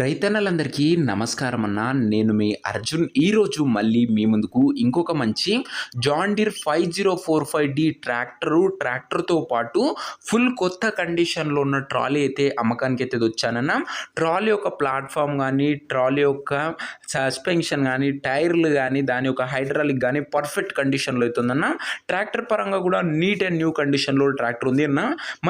రైతన్నలందరికీ నమస్కారం అన్న. నేను మీ అర్జున్. ఈరోజు మళ్ళీ మీ ముందుకు ఇంకొక మంచి జాన్ డీర్ 5045D ట్రాక్టర్తో పాటు ఫుల్ కొత్త కండిషన్లో ఉన్న ట్రాలీ అయితే అమ్మకానికి అయితే వచ్చానన్న. ట్రాలీ యొక్క ప్లాట్ఫామ్ కానీ, ట్రాలీ యొక్క సస్పెన్షన్ కానీ, టైర్లు కానీ, దాని యొక్క హైడ్రాలిక్ కానీ పర్ఫెక్ట్ కండిషన్లో అయితే ఉందన్న. ట్రాక్టర్ పరంగా కూడా నీట్ అండ్ న్యూ కండిషన్లో ట్రాక్టర్ ఉంది అన్న.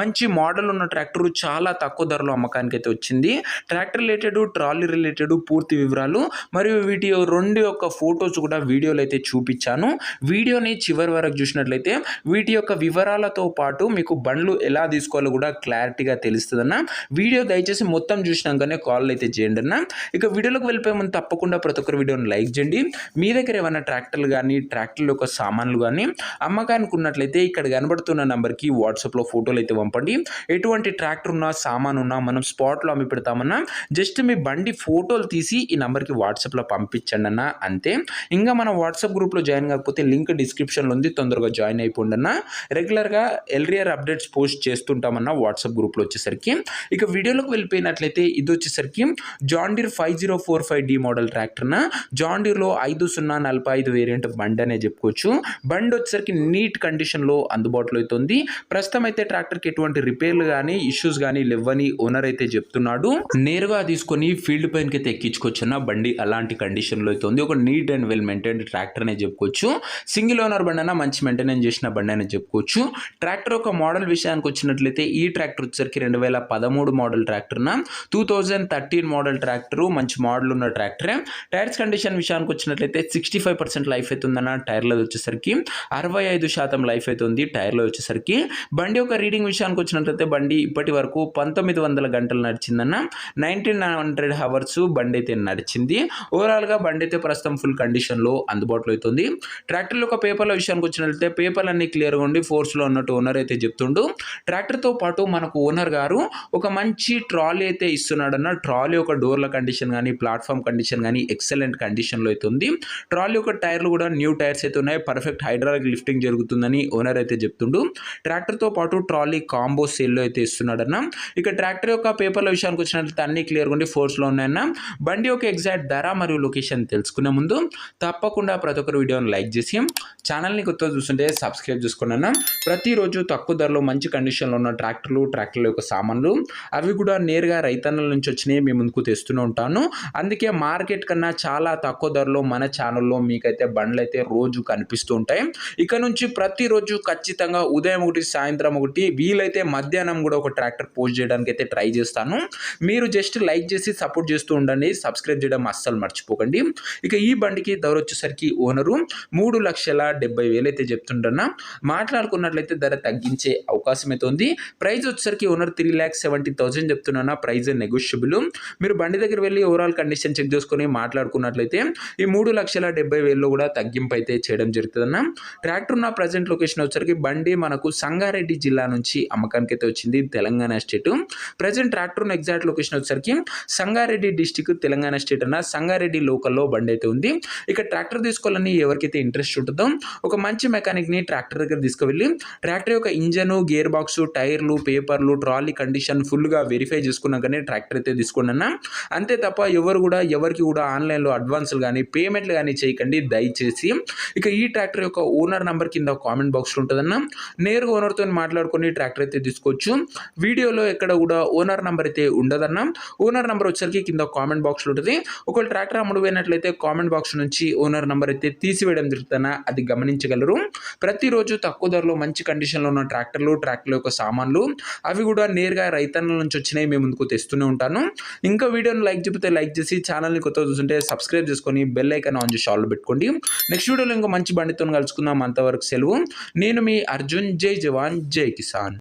మంచి మోడల్ ఉన్న ట్రాక్టర్ చాలా తక్కువ ధరలో అమ్మకానికి అయితే వచ్చింది. ట్రాక్టర్ రిలేటెడ్, ట్రాలీ రిలేటెడ్ పూర్తి వివరాలు మరియు వీటి రెండు యొక్క ఫొటోస్ కూడా వీడియోలో అయితే చూపించాను. వీడియోని చివరి వరకు చూసినట్లయితే వీటి యొక్క వివరాలతో పాటు మీకు బండ్లు ఎలా తీసుకోవాలో కూడా క్లారిటీగా తెలుస్తుందన్న. వీడియో దయచేసి మొత్తం చూసినాకనే కాల్ అయితే చేయండి అన్న. ఇక వీడియోలోకి వెళ్ళిపోయే ముందు తప్పకుండా ప్రతి ఒక్కరు వీడియోని లైక్ చేయండి. మీ దగ్గర ఏమైనా ట్రాక్టర్లు కానీ, ట్రాక్టర్ల యొక్క సామాన్లు కానీ అమ్మకానికి ఉన్నట్లయితే ఇక్కడ కనబడుతున్న నెంబర్కి వాట్సాప్లో ఫోటోలు అయితే పంపండి. ఎటువంటి ట్రాక్టర్ ఉన్నా, సామాన్ ఉన్నా మనం స్పాట్లో అమ్మి పెడతామన్నా. జస్ట్ మీ బండి ఫోటోలు తీసి ఈ నెంబర్కి వాట్సాప్లో పంపించండి అన్న, అంతే. ఇంకా మన వాట్సాప్ గ్రూప్లో జాయిన్ కాకపోతే లింక్ డిస్క్రిప్షన్లో ఉంది, తొందరగా జాయిన్ అయిపోండి అన్న. రెగ్యులర్గా ఎల్రియర్ అప్డేట్స్ పోస్ట్ చేస్తుంటామన్న వాట్సాప్ గ్రూప్లో వచ్చేసరికి. ఇక వీడియోలోకి వెళ్ళిపోయినట్లయితే ఇది వచ్చేసరికి జాన్ డీర్ 5045D మోడల్ ట్రాక్టర్న. జాన్ డీర్లో 5045 వేరియంట్ బండి అనే చెప్పుకోవచ్చు. బండి వచ్చేసరికి నీట్ కండిషన్లో అందుబాటులో అయితే ఉంది. ప్రస్తుతం అయితే ట్రాక్టర్కి ఎటువంటి రిపేర్లు కానీ, ఇష్యూస్ కానీ లేవని ఓనర్ అయితే చెప్తున్నాడు. నేరుగా తీసుకొని ఫీల్డ్ పైనకి అయితే ఎక్కించుకోవచ్చున్న బండి అలాంటి కండిషన్లో అయితే ఉంది. ఒక neat and well maintained tractor అనే చెప్పుకోవచ్చు. సింగిల్ ఓనర్ బండి అయినా మంచి మెయింటెనెన్స్ చేసిన బండి అని చెప్పుకోవచ్చు. ట్రాక్టర్ ఒక మోడల్ విషయానికి వచ్చినట్లయితే ఈ ట్రాక్టర్ వచ్చేసరికి 2013 మోడల్ ట్రాక్టర్న. 2013 మోడల్ ట్రాక్టర్, మంచి మోడల్ ఉన్న ట్రాక్టరే. టైర్స్ కండిషన్ విషయానికి వచ్చినట్లయితే 65% లైఫ్ అయితే ఉందన్న. టైర్లో వచ్చేసరికి 65% లైఫ్ అయితే ఉంది టైర్లో వచ్చేసరికి. బండి యొక్క రీడింగ్ విషయానికి వచ్చినట్లయితే బండి ఇప్పటి వరకు 1900 గంటలు నడిచిందన్న. 1900 అవర్స్ బండి అయితే నడిచింది. ఓవరాల్గా బండి అయితే ప్రస్తుతం ఫుల్ కండిషన్లో అందుబాటులో అవుతుంది. ట్రాక్టర్లో ఒక పేపర్ల విషయానికి వచ్చినట్లయితే పేపర్లు అన్ని క్లియర్గా ఉండి ఫోర్స్లో ఉన్నట్టు ఓనర్ అయితే చెప్తుండు. ట్రాక్టర్తో పాటు మనకు ఓనర్ గారు ఒక మంచి ట్రాలీ అయితే ఇస్తున్నాడన్న. ట్రాలీ ఒక డోర్ల కండిషన్ కానీ, ప్లాట్ఫామ్ కండిషన్ కానీ ఎక్సలెంట్ కండిషన్లో అయితే ఉంది. ట్రాలీ యొక్క టైర్లు కూడా న్యూ టైర్స్ అయితే ఉన్నాయి. పర్ఫెక్ట్ హైడ్రాలిక్ లిఫ్టింగ్ జరుగుతుందని ఓనర్ అయితే చెప్తుండు. ట్రాక్టర్తో పాటు ట్రాలీ కాంబో సేల్లో అయితే ఇస్తున్నాడన్న. ఇక ట్రాక్టర్ యొక్క పేపర్ల విషయానికి వచ్చినట్లయితే అన్ని క్లియర్గా ఉండి ఫోర్స్లో ఉన్నాయన్న. బండి యొక్క ఎగ్జాక్ట్ ధర మరియు లొకేషన్ తెలుసుకునే ముందు తప్పకుండా ప్రతి ఒక్కరు వీడియోని లైక్ చేసి ఛానల్ని కొత్తగా చూస్తుంటే సబ్స్క్రైబ్ చేసుకోండి అన్న. ప్రతిరోజు తక్కువ ధరలో మంచి కండిషన్లో ఉన్న ట్రాక్టర్ల యొక్క సామాన్లు అవి కూడా నేరుగా రైతన్నల నుంచి వచ్చినాయి మీ ముందుకు తెస్తూనే ఉంటాను. అందుకే మార్కెట్ కన్నా చాలా తక్కువ ధరలో మన ఛానల్లో మీకైతే బండ్లు అయితే రోజు కనిపిస్తూ ఉంటాయి. ఇక నుంచి ప్రతిరోజు ఖచ్చితంగా ఉదయం ఒకటి, సాయంత్రం ఒకటి, వీలైతే మధ్యాహ్నం కూడా ఒక ట్రాక్టర్ పోస్ట్ చేయడానికి అయితే ట్రై చేస్తాను. మీరు జస్ట్ లైక్ చేసి సపోర్ట్ చేస్తూ ఉండండి. సబ్స్క్రైబ్ చేయడం అస్సలు మర్చిపోకండి. ఇక ఈ బండికి ధర వచ్చేసరికి ఓనరు 3,70,000 అయితే చెప్తుండన్నా. మాట్లాడుకున్నట్లయితే ధర తగ్గించే అవకాశం అయితే ఉంది. ప్రైస్ వచ్చేసరికి ఓనర్ 3,70,000 చెప్తున్నా. Price negotiable. మీరు బండి దగ్గర వెళ్ళి ఓవరాల్ కండిషన్ చెక్ చేసుకొని మాట్లాడుకున్నట్లయితే ఈ 3,70,000 కూడా తగ్గింపు అయితే చేయడం జరుగుతుందన్న. ట్రాక్టర్ ఉన్న ప్రజెంట్ లొకేషన్ వచ్చేసరికి బండి మనకు సంగారెడ్డి జిల్లా నుంచి అమ్మకానికి అయితే వచ్చింది, తెలంగాణ స్టేట్. ప్రజెంట్ ట్రాక్టర్ ఉన్న ఎగ్జాక్ట్ లొకేషన్ వచ్చేసరికి సంగారెడ్డి డిస్టిక్, తెలంగాణ స్టేట్ అన్న. సంగారెడ్డి లోకల్లో బండి అయితే ఉంది. ఇక ట్రాక్టర్ తీసుకోవాలని ఎవరికైతే ఇంట్రెస్ట్ ఉంటుందో ఒక మంచి మెకానిక్ని ట్రాక్టర్ దగ్గర తీసుకువెళ్ళి ట్రాక్టర్ యొక్క ఇంజను, గేర్ బాక్స్, టైర్లు, పేపర్లు, ట్రాలీ కండిషన్ ఫుల్గా వెరిఫై చేసుకున్నాకనే ట్రాక్టర్ అయితే తీసుకోండి అన్న. అంతే తప్ప ఎవరికి కూడా ఆన్లైన్లో అడ్వాన్సులు కానీ, పేమెంట్లు కానీ చేయకండి దయచేసి. ఇక ఈ ట్రాక్టర్ యొక్క ఓనర్ నెంబర్ కింద కామెంట్ బాక్స్లో ఉంటుందన్న. నేరుగా ఓనర్తో మాట్లాడుకొని ట్రాక్టర్ అయితే తీసుకోవచ్చు. వీడియోలో ఎక్కడ కూడా ఓనర్ నెంబర్ అయితే ఉండదన్న. ఓనర్ నెంబర్ వచ్చేసరికి కింద కామెంట్ బాక్స్లో ఉంటుంది. ఒకవేళ ట్రాక్టర్ అమ్ముడు పోయినట్లయితే కామెంట్ బాక్స్ నుంచి ఓనర్ నెంబర్ అయితే తీసివేయడం జరుగుతుందన్న, అది గమనించగలరు. ప్రతిరోజు తక్కువ ధరలో మంచి కండిషన్లో ఉన్న ట్రాక్టర్ల యొక్క సామాన్లు అవి కూడా నేరుగా రైతన్నల నుంచి వచ్చినాయి మీ ముందుకు తెస్తూనే ఉంటాను. ఇంకా వీడియోని లైక్ చెప్తే లైక్ చేసి ఛానల్ని కొత్తగా చూస్తుంటే సబ్స్క్రైబ్ చేసుకొని బెల్ ఐకాన్ ఆన్ చేసి ఆల్ పెట్టుకోండి. నెక్స్ట్ వీడియోలో ఇంకో మంచి బండితో కలుసుకుందాం. అంతవరకు సెలవు. నేను మీ అర్జున్. జై జవాన్, జై కిసాన్.